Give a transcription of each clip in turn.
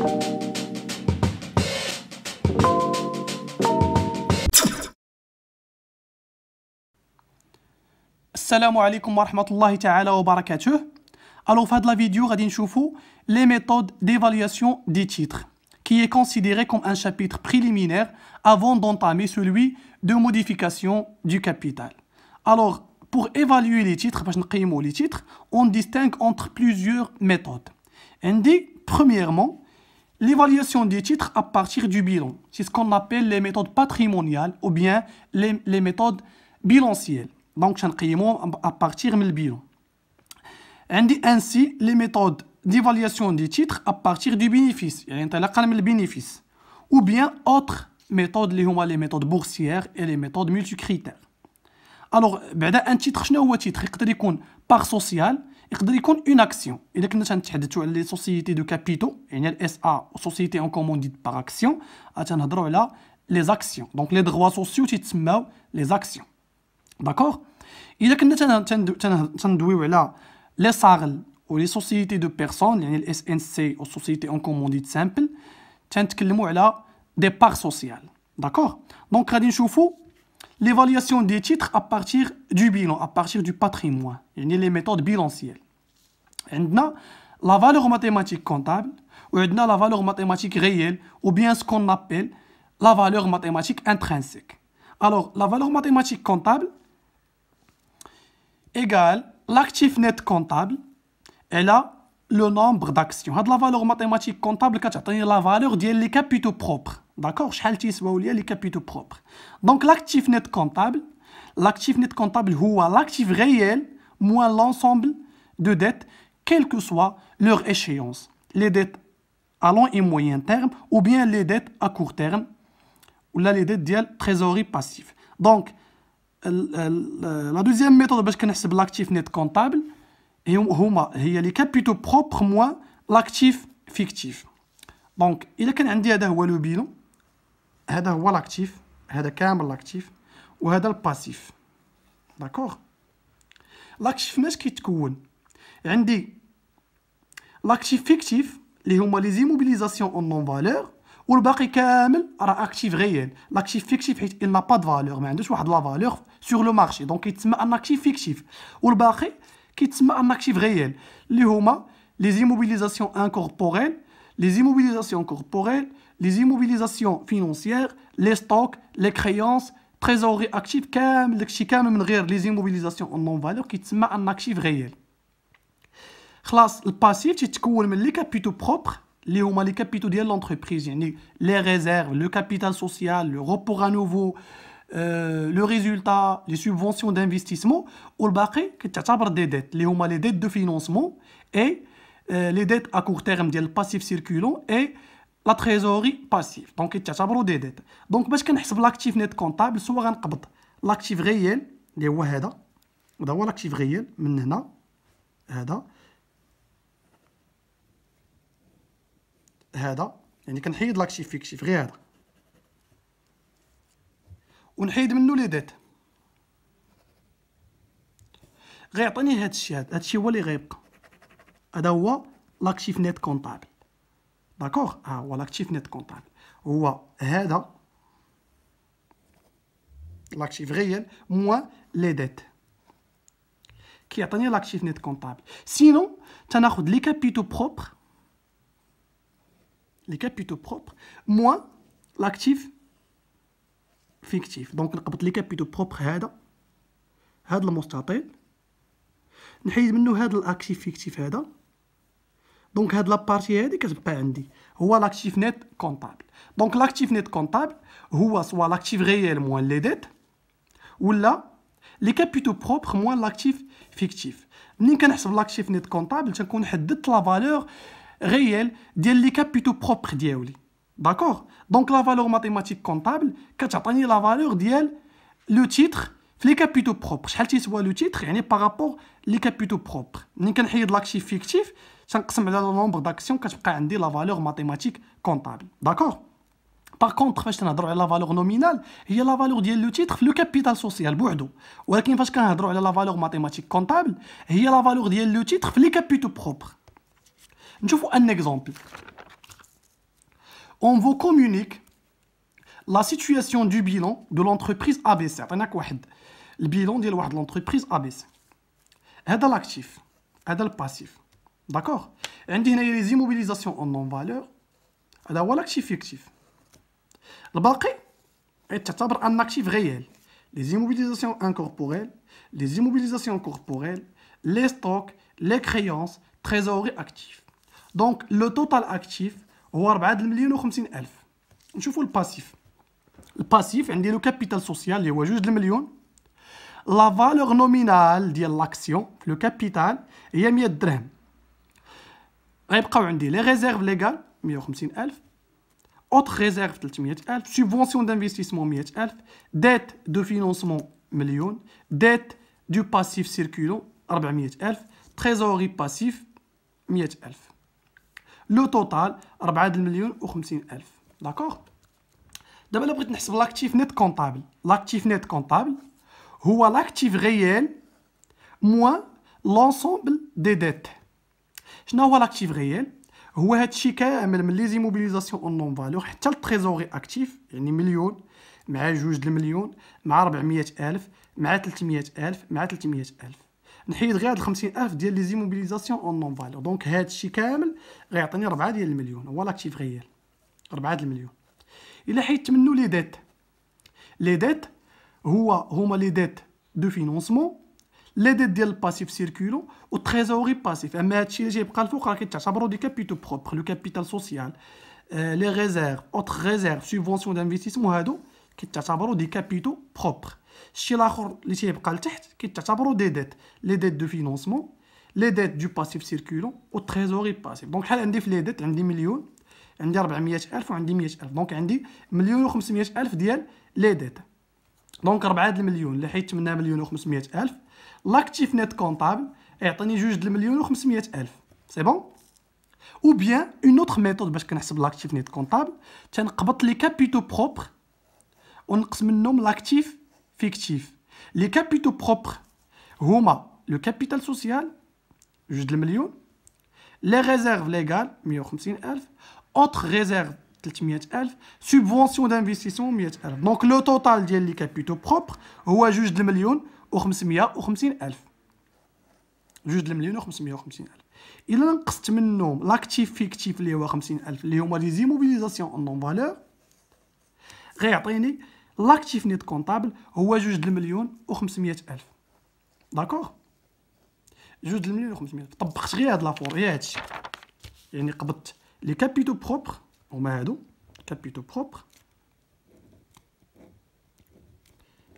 السلام عليكم ورحمة الله تعالى وبركاته. Alors, dans la vidéo, on va voir les méthodes d'évaluation des titres, qui est considéré comme un chapitre préliminaire avant d'entamer celui de modification du capital. Alors, pour évaluer les titres, on distingue entre plusieurs méthodes. On dit, premièrement, l'évaluation des titres à partir du bilan. C'est ce qu'on appelle les méthodes patrimoniales ou bien les méthodes bilancielles. Donc, on à partir du bilan. On dit ainsi les méthodes d'évaluation des titres à partir du bénéfice. Ou bien autres méthodes, les méthodes boursières et les méthodes multicritères. Alors, un titre, شنو هو titre؟ يقدر يكون part social، يقدر يكون une action. إذا كنا تنتحدثوا على les sociétés de capitaux، يعني ال SA société en commandite par action، تنهضروا على les actions. Donc les droits sociaux تيتسماو les actions. D'accord? إذا كنا تندويو على les SARL ou les sociétés de personnes، يعني ال SNC ou société en commandite simple، تنتكلموا على des parts sociales. D'accord? Donc غادي نشوفوا l'évaluation des titres à partir du bilan, à partir du patrimoine, les méthodes bilancielles. On a la valeur mathématique comptable, ou on a la valeur mathématique réelle, ou bien ce qu'on appelle la valeur mathématique intrinsèque. Alors, la valeur mathématique comptable égale l'actif net comptable, elle a le nombre d'actions. La valeur mathématique comptable, c'est la valeur des capitaux propres. D'accord? Les capitaux propres. Donc, l'actif net comptable, c'est l'actif réel moins l'ensemble de dettes, quelle que soit leur échéance. Les dettes à long et moyen terme, ou bien les dettes à court terme, ou là les dettes de trésorerie passive. Donc, la deuxième méthode pour l'actif net comptable, il y a les capitaux propres moins l'actif fictif. Donc, il y a le bilan. هذا هو l'actif, هذا كامل l'actif وهذا الباسيف. داكوغ؟ l'actif ماش كيتكون؟ عندي l'actif fictif اللي هما لي زيموبيليزاسيون اون نون فالور والباقي كامل راه actif réel. l'actif fictif حيت il n'a pas de valeur، ما عندوش واحد لا valeur sur le marché، دونك كيتسمى ان actif fictif. والباقي كيتسمى ان actif réel اللي هما لي زيموبيليزاسيون incorporelles، les immobilisations corporelles, les immobilisations financières, les stocks, les créances, trésorerie active, les immobilisations en non-valeur qui sont un actif réel. Le passif, c'est les capitaux propres, les capitaux de l'entreprise, les réserves, le capital social, le report à nouveau, le résultat, les subventions d'investissement, ou le baqi, qui sont des dettes, les dettes de financement et les dettes à court terme ديال passif circulant et la trésorerie passive. Donc يتعتبروا des dettes. Donc باش كنحسب l'actif net comptable سوا غنقبض l'actif réel اللي هو هذا هو l'actif réel من هنا هذا يعني كنحيد l'actif fictif غير هذا ونحيد منه لي ديت غيعطيني هذا الشيء هو اللي غيبقى. هذا هو l'actif net comptable. داكوغ؟ هو l'actif net comptable هو هذا l'actif réel moins les dettes كيعطيني l'actif net comptable. Sinon تناخذ les capitaux propres moins l'actif fictif. دونك نقبط les capitaux propres هذا المستطيل نحيد منه هذا l'actif fictif هذا. دونك هاد لابارتي هادي كتبقى عندي هو لاكتيف نيت كونطابل. دونك لاكتيف نيت كونطابل هو سوا لاكتيف ريال موان لي ديت ولا لي كابيتو بروبر موان لاكتيف فيكتيف. منين كنحسب لاكتيف نيت كونطابل تنكون حددت لا فالور ريال ديال لي كابيتو بروبر ديالي. داكوغ؟ دونك لا فالور ماتيماتيك كونطابل كتعطيني لا فالور ديال لو تيتر في لي كابيتو بروبر. شحال تيسوا لو تيتر يعني بارابور لي كابيتو بروبر. منين كنحيد لاكتيف فيكتيف تنقسم على لو نومبر داكسيون كتبقى عندي لا فالور ماتيماتيك كونطابل. داكوغ؟ باغ كونطخ فاش تنهضروا على لا فالور نومينال هي لا فالور ديال لو تيتر في لو كابيتال سوسيال بوحدو، ولكن فاش كنهضروا على لا فالور ماتيماتيك كونطابل هي لا فالور ديال لو تيتر في لي كابيتو بروبر. نشوفوا ان اكزومبل. on vous communique la situation du bilan de l'entreprise ABC. عطيناك واحد البيلون ديال واحد l'entreprise ABC. هذا l'actif, هذا الباسيف. داكوغ. عندي هنايا لي زيموبيليزاسيون اون نون فالور. هذا هو l'actif فيكتيف. الباقي تعتبر ان actif réel. Les immobilisations incorporelles, les immobilisations corporelles, les stocks, les créances, trésorerie active. Donc le total actif هو 4,050,000. نشوفوا الباسيف. الباسيف عندي لو كابيتال سوسيال اللي هو 2,000,000. لا فالور نومينال ديال لاكسيون لو كابيتال هي 100 درهم. غيبقاو عندي لي ريزيرف ليغال 150,000. اوتر ريزيرف 300,000. سوبفونسيون دانفستيسمون 100,000. ديت دو فينونسمون 1,000,000. ديت دو باسيف سيركولون 400,000. تريزوري باسيف 100,000. لو توتال 4,050,000. داكوغ. دابا الا بغيت نحسب لاكتيف نيت كونطابل. لاكتيف نيت كونطابل هو لاكتيف ريال موان لونسومبل دي ديت. شنو هو لاكتيف ريال؟ هو هادشي كامل من لي زيموبيليزاسيون اون نون فالور حتى التريزوري اكتيف، يعني 1,000,000 مع 2,000,000 مع 400,000 مع 300,000 مع 300,000. نحيد غير هاد 50,000 ديال لي زيموبيليزاسيون اون نون فالور. دونك هادشي كامل غيعطيني 4 ديال المليون. هو لاكتيف ريال 4 د المليون. الا حيدت منو لي ديت، لي ديت هما لي ديت دو فينونسمون، لي ديت ديال الباسيف سيركولون و تريزوري باسيف. اما هادشي اللي جايبقى الفوق راه كيتعتبروا دي كابيتو بروبر. لو كابيتال سوسيال، لي ريزيرف، اوتر ريزيرف، سوبفونسيون دانفستيسمون، هادو كيتعتبروا دي كابيتو بروبر. الشيء الاخر اللي تيبقى لتحت كيتعتبروا دي ديت، لي ديت دو فينونسمون، لي ديت دو باسيف سيركولون و تريزوري باسيف. دونك بحال عندي في لي ديت عندي 1,000,000، عندي 400,000 وعندي 100,000. دونك عندي 1,500,000 ديال لي ديت. دونك 4 د المليون اللي حيدت منها 1,500,000. لاكتيف نيت كونطابل يعطيني 2,500,000. سي بون. او بيان اون اوتر ميثود باش كنحسب لاكتيف نيت كونطابل، تنقبط لي كابيتو بروبر ونقص منهم لاكتيف فيكتيف. لي كابيتو بروبر هما لو كابيتال سوسيال 2,000,000، لي ريزيرف ليغال 150,000، اوتر ريزيرف 300,000، سوبفونسيون دانفستيسمون 100,000. دونك لو توتال ديال لي كابيتو بروبر هو 2,550,000. 2,550,000. الا نقصت منهم لاكتيف فيكتيف اللي هو 50,000 اللي هما لي زيموبيليزاسيون اون نون فالور، غيعطيني لاكتيف نيت كونطابل هو 2,500,000. داكوغ. 2,500,000. طبقت غير هاد لافور، هي هادشي. يعني قبضت لي كابيتو بروبر هما هادو كابيتو بروبر،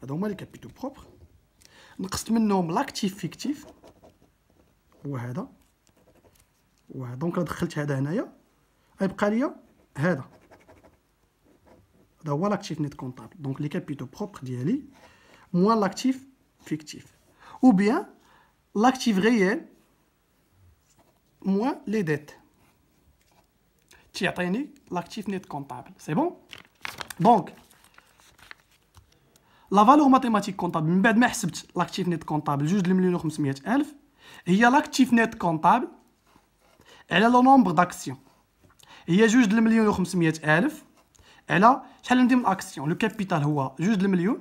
هادو هما لي كابيتو بروبر، نقصت منهم لاكتيف فيكتيف هو هذا وهذا. دونك دخلت هذا هنايا غيبقى ليا هذا هو لاكتيف نيت كونطابل. دونك لي كابيتو بروبر ديالي موان لاكتيف فيكتيف، او بيان لاكتيف ريال موان لي ديت، تيعطيني لاكتيف نيت كونطابل. سي بون. دونك لا فالور ماتيماتيك كونطابل من بعد ما حسبت لاكتيف نيت كونطابل 2,500,000 هي لاكتيف نيت كونطابل على لو نومبر داكسيون، هي 2,500,000 على شحال عندي من اكسيون. لو كابيتال هو 2,000,000،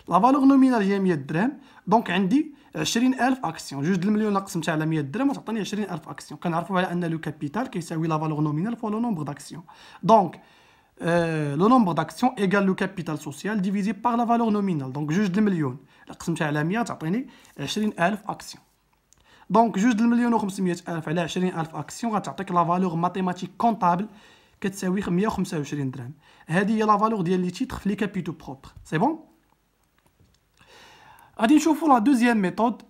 لا فالور نومينال هي 100 درهم. دونك عندي 20,000 اكسيون. 2,000,000 قسمتها على 100 درهم تعطيني 20,000 اكسيون. كنعرفوا على ان لو كابيتال كيساوي لا فالور نومينال فوا لو نومبر داكسيون. دونك لو نومبر داكسيون ايغال لو كابيتال سوسيال ديفيزي بار لا فالور نومينال. دونك 2,000,000 قسمتها على 100 تعطيني 20,000 اكسيون. دونك 2,500,000 على 20,000 اكسيون غتعطيك لا فالور ماتيماتيك كونطابل كتساوي 125 درهم. هذه هي لا فالور ديال لي تيتر في لي كابيتو بروبر. سي بون. غادي نشوفوا لا دوزيام ميثود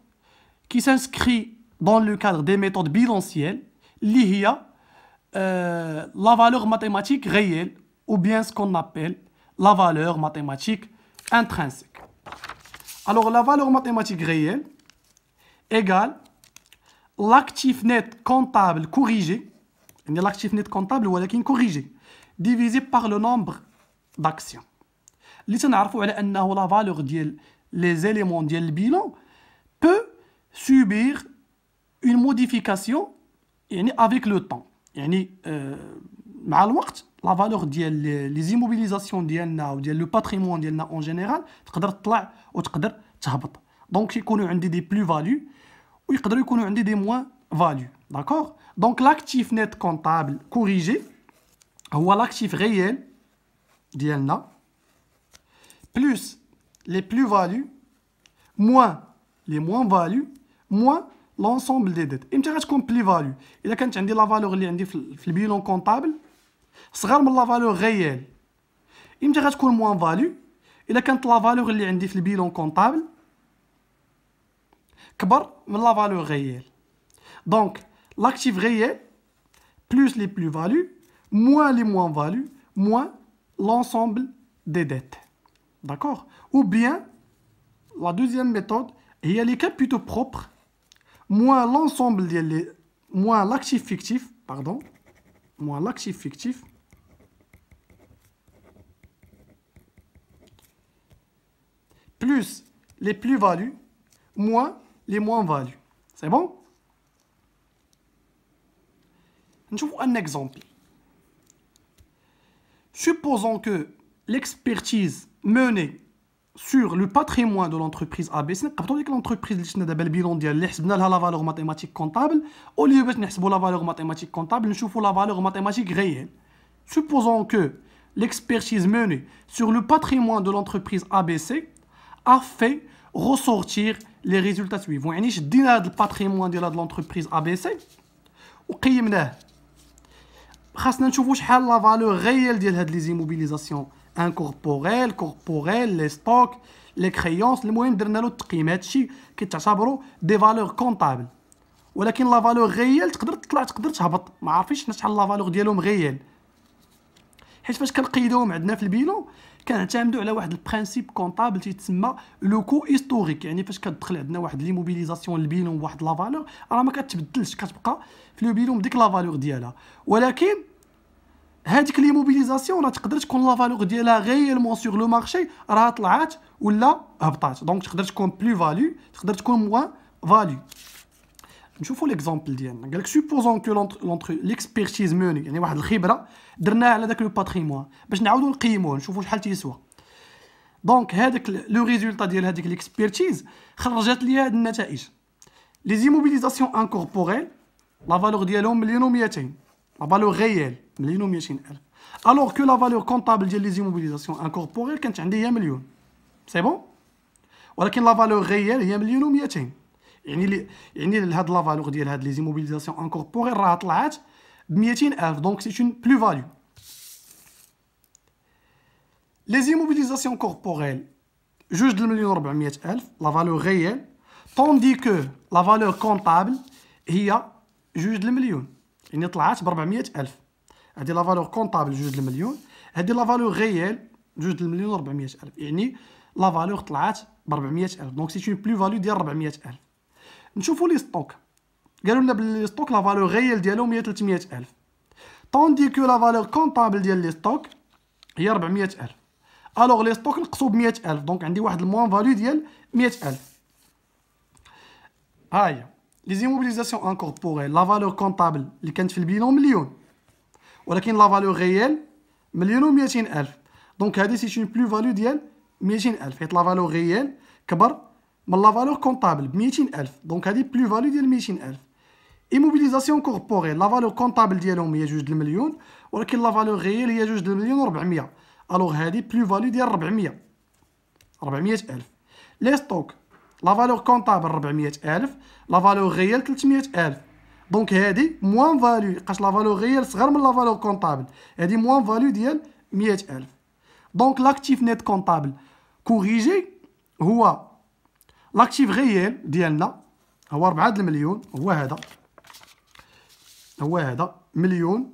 qui s'inscrit dans le cadre des méthodes bilancielles اللي هي la valeur mathématique réelle ou bien ce qu'on appelle la valeur mathématique intrinsèque. Alors la valeur mathématique réelle égale l'actif net comptable corrigé, l'actif net comptable ولكن corrigé, divisé par le nombre d'actions. اللي تنعرفوا على انه la valeur ديال les éléments ديال le bilan peut subir une modification يعني avec le temps. يعني مع الوقت لا فالور ديال لي زيموبيليزاسيون ديالنا وديال لو باتريمون ديالنا اون جينيرال تقدر تطلع وتقدر تهبط. دونك يكونوا عندي دي بلو فاليو ويقدروا يكونوا عندي دي موان فاليو. داكوغ. دونك لاكتيف نيت كونطابل كوريجي هو لاكتيف ريال ديالنا بلوس لي بلو فاليو موان لي موان فاليو موان لونسومبل دي ديت. امتى غتكون بلي فاليو؟ الا كانت عندي لا فالور اللي عندي في البيلون كونطابل صغر من لا فالور ريال. امتى غتكون موان فاليو؟ الا كانت لا فالور اللي عندي في البيلون كونطابل كبر من لا فالور ريال. دونك لاكتيف ريال بلوس لي بلو فاليو موان لي موان فاليو موان لونسومبل دي ديت. داكوغ. ou bien la deuxième méthode هي les capitaux propres moins l'ensemble ديال les moins l'actif fictif pardon moins l'actif fictif plus les plus-values moins les moins-values. C'est bon? نشوفوا un exemple. Supposons que l'expertise menée sur le patrimoine de l'entreprise ABC, نقبطوا ديك l'entreprise اللي شفنا دابا البيلون ديال اللي حسبنا لها لا فالور ماتيماتيك كونطابل او ليو باش نحسبوا لا فالور ماتيماتيك كونطابل نشوفوا لا فالور ماتيماتيك réelle. Supposons que l'expertise menée sur le patrimoine de l'entreprise ABC a fait ressortir les résultats suivants. يعني شدينا هذا الباتريمون ديال هذه l'entreprise ABC وقيمناه. خاصنا نشوفوا شحال لا فالور réelle ديال هاد لي زيموبيليزاسيون انكوربوريل كوربوريل لي ستوك لي كريونس. المهم درنا له التقييم. هادشي كيتعتبروا دي فالور كونطابل ولكن لا فالور ريال تقدر تطلع تقدر تهبط. ما عارفينش شحال لا فالور ديالهم ريال حيت فاش كنقيدوهم عندنا في البيلون كنعتمدوا على واحد البرانسيب كونطابل تيتسمى لو كو هيستوريك. يعني فاش كتدخل عندنا واحد لي موبيليزاسيون البيلون بواحد لا فالور راه ما كتبدلش كتبقى في لو بيلون بديك لا فالور ديالها. ولكن هذيك لي موبيليزاسيون راه تقدر تكون لا فالور ديالها غيالمون سور لو مارشي راه طلعات ولا هبطات. دونك تقدر تكون بلو فاليو تقدر تكون موان فاليو. نشوفوا ليكزامبل ديالنا. قالك سوبوزون كو ليكسبيرتيز موني يعني واحد الخبره درناها على داك لو باتريمون باش نعاودو نقيموه نشوفوا شحال تيسوى. دونك هذاك لو ريزولطا ديال هذيك ليكسبيرتيز خرجت لي هاد النتائج. لي زيموبيليزاسيون انكوربوريل لا فالور ديالهم 1,200,000 لا فالور ريال 1,200,000 الوغ كو لا فالور كونطابل ديال لي زيموبيليزاسيون انكوربوريل كانت عندي هي مليون. سي بون. ولكن لا فالور ريال هي 1,200,000 يعني هاد لا فالور ديال هاد لي زيموبيليزاسيون انكوربوريل راه طلعت ب 200,000. دونك سي اون بلو فاليو. لي زيموبيليزاسيون كوربوريل 2,400,000 لا فالور ريال طوندي كو لا فالور كونطابل هي 2,000,000 يعني طلعت ب 400,000. هادي لا فالور كونطابل 2,000,000 هادي لا فالور ريال 2,400,000 يعني لا فالور طلعت ب 400,000. دونك سي اون بلو فاليو ديال 400,000. نشوفوا لي ستوك. قالوا لنا بلي ستوك لا فالور ريال ديالهم هي 300,000 طوندي كو لا فالور كونطابل ديال لي ستوك هي 400,000. الوغ لي ستوك نقصوا ب 100,000 دونك عندي واحد الموان فاليو ديال 100,000. ها هي لي زيموبيليزاسيون انكوربوريل لا فالور كونطابل اللي كانت في البيلون مليون ولكن لا فالور ريال 1,200,000. دونك هادي سي اون بلو فاليو ديال 200,000 حيت لا فالور ريال كبر من لا فالور كونطابل ب 200,000. دونك هادي بلو فاليو ديال 200,000. ايموبيليزاسيون كوربوريل لا فالور كونطابل ديالهم هي 2,000,000 ولكن لا فالور ريال هي 2,400,000 الوغ هادي بلو فاليو ديال 400,000. لي ستوك لا فالور كونطابل 400,000 لا فالور ريال 300,000. دونك هادي موان فاليو لقاش لا فالور ريال صغر من لا فالور كونطابل هادي موان فاليو ديال 100,000. دونك لاكتيف نيت كونطابل كوريجي هو لاكتيف ريال ديالنا هو 4,000,000 هو هذا مليون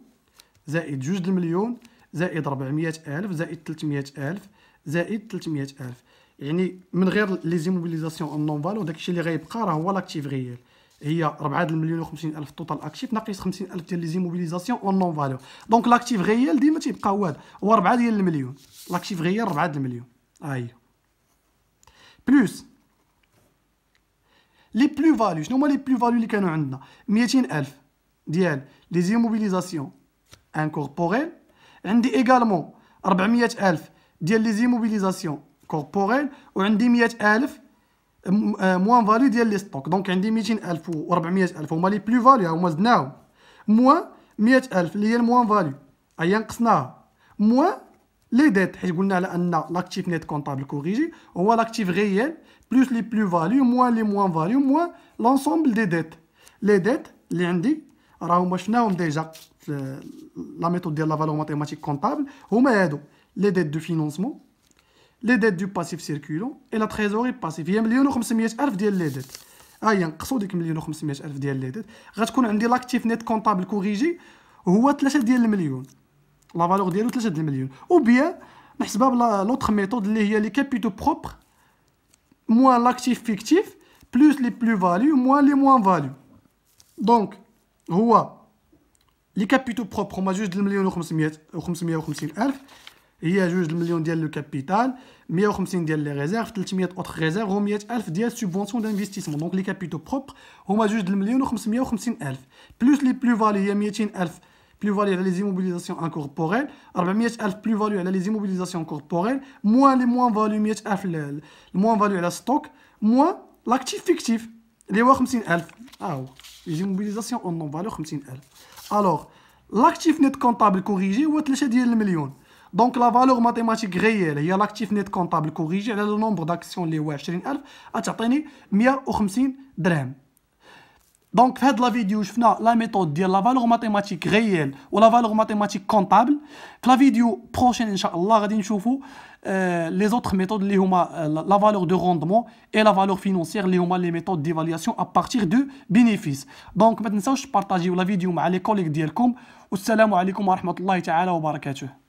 زائد 2,000,000 زائد 400,000 زائد 300,000 زائد 300,000 يعني من غير لي زيموبيليزاسيون نون فالو داكشي اللي غيبقى راه هو لاكتيف ريال هي 4,050,000 توتال اكتيف ناقص 50,000 ديال لي زيموبيليزاسيون نون فالو. دونك لاكتيف ريال ديما تيبقى هو 4 ديال المليون. لاكتيف ريال 4 د المليون. ها هي بلوس لي بلو فاليو. شنو هما لي بلو فاليو اللي كانوا عندنا؟ 200,000 ديال لي زيموبيليزاسيون انكوربوريل. عندي ايغالمون 400,000 ديال لي زيموبيليزاسيون كوربوريل، وعندي 100,000 موان فاليو ديال لي ستوك. دونك عندي 200,000 و 400,000 هما لي بلو فاليو، هما زدناهم، موان 100,000 اللي هي الموان فاليو هي نقصناها، موان لي ديت، حيت قلنا على ان لاكتيف نيت كونطابل كوريجي هو لاكتيف غيال بلوس لي بلو فاليو موان لي موان فاليو موان لونسومبل دي ديت. لي ديت اللي عندي راهما شفناهم ديجا في لا ميثود ديال لا فالور ماتيماتيك كونطابل، هما هادو لي ديت دو فينونسمون، لي ديت دو باسيف سيركولون اي لا تريزوري باسيف. هي 1,500,000 ديال لي ديت، ها هي نقصوا ديك 1,500,000 ديال لي ديت، غتكون عندي لاكتيف نيت كونطابل كوريجي هو 3 ديال المليون، لا فالور ديالو 3 ديال المليون. او بيان نحسبها بلا لوطخ ميثود اللي هي لي كابيتو بروبر موان لاكتيف فيكتيف بلوس لي بلو فاليو موان لي موان فاليو. دونك هو لي كابيتو بروبر هما 2,550,000 هي 2 ديال لو كابيتال، 150 ديال لي ريزيرف، 300 اوتر ريزيرف، و 100,000 ديال سوبونسيون دانفستيسمون. دونك لي كابيتو بروبر هما 2,550,000 بلوس لي بلو فاليو هي 200,000 بلو فاليو على لي زيموبيليزاسيون انكوربوريل، 400,000 بلو فاليو على لي زيموبيليزاسيون كوربوريل، موان لي موان فاليو 100,000 الموان فاليو على ستوك، موان لاكتيف فيكتيف اللي هو 50,000. هو لي زيموبيليزاسيون اون نون فالور 50,000. الوغ لاكتيف نيت كونطابل كوريجي هو 3 ديال المليون. دونك لا فالور ماتيماتيك غيال هي لاكتيف نيت كونطابل كوريجي على لو نومبر داكسيون اللي هو 20,000 غتعطيني 150 درهم. دونك في هاد لا فيديو شفنا لا ميثود ديال لا فالور ماتيماتيك غيال ولا فالور ماتيماتيك كونطابل. في لا فيديو بروشين ان شاء الله غادي نشوفوا لي زوطخ ميثود اللي هما لا فالور دو روندمون اي لا فالور فينونسيير اللي هما لي ميثود ديفالياسيون ا بارتير دو بينيفيس. دونك ما تنساوش تبارطاجيو لا فيديو مع لي كوليك ديالكم، والسلام عليكم ورحمه الله تعالى وبركاته.